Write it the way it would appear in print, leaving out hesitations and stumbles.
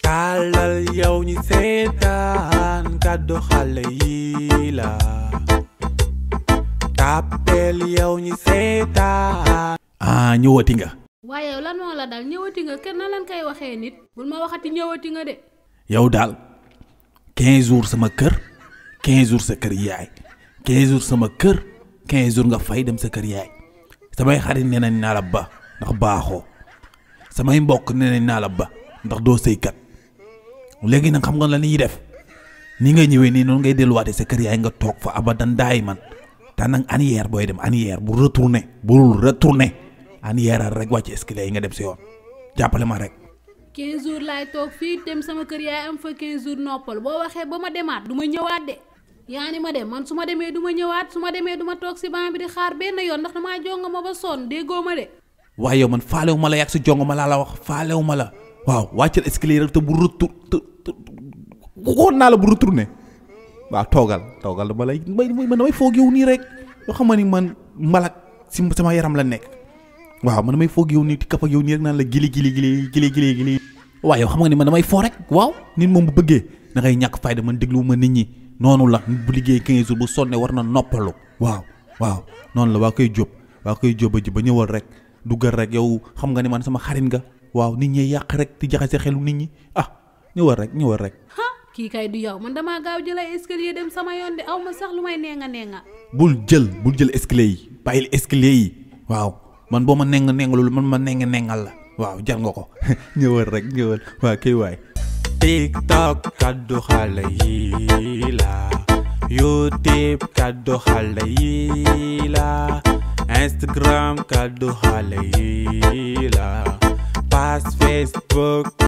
tàllal yow ñi seetaan kàddu xale yi la tàppeel yow ñi seetaan ñëwati nga waaye yow lan moo la dal ñëwati nga kenn na lan koy waxee nit bul ma waxati ñëwati nga de yow daal 15 jours sama kër 15 jours sa kër yaay 15 jours sama kër 15 jours nga fay dem sa kër yaay samay xarit nee nañ naa la ba ndax baaxoo samay mbokk nee nañ naa la ba ndax doo sëykat léegi nag xam nga la ñuy def ni nga ñëwee nii noonu ngay delluwaate sa kër yaay nga toog fa abadan daay man te nag aniyeer booy dem aniyeer bu retourné aniyeeral rek wàcc escalier yi nga dem si yoon jàppale ma rek 15 jours laay toog fii dem sama kër yaay am fa 15 jours noppal boo waxee ba ma demaat du ma ñëwaat de yaa ni ma dem man su ma demee du ma ñëwaat su ma demee du ma toog si banc bi di xaar benn yoon ndax damaa jonga ma ba sonn déggoo ma de waaye yow man faalewu ma la yàgg si jonga ma laa la wax faalewu ma la waaw wàccal escalier rek te bu waxoon naa la bu retourné waaw toogal dama lay man damay foog yow nii rek yoo xam ni man malak si sama yaram la nekk waaw man damay foog yow nii di kap ak yow nii rek naan la gili waaw yow xam nga ni man damay foo rek waaw nit moom bu bëggee da ngay ñàkk fayda man déglu ma nit ñi noonu la nit bu liggéey 15 jours bu sonne war na noppalu waaw noonu la waa koy jóob ba ñëwal rek duggal rek yow xam nga ni man sama xarit nga waaw nit ñi yàq rek di jaxase xelu nit ñi ñëwal rek kii kay du yow man damaa gaaw jël ay escalier dem sama yoon de aw ma sax lu may nenga bul jël escalier yi bàyyil escalier yi waaw man boo ma nenga loolu man ma nengal la waaw jar nga ko ñëwal waa kay waay TikTok kaddu xale yi la YouTube kaddu xale yi la Instagram kaddu xale yi la page Facebook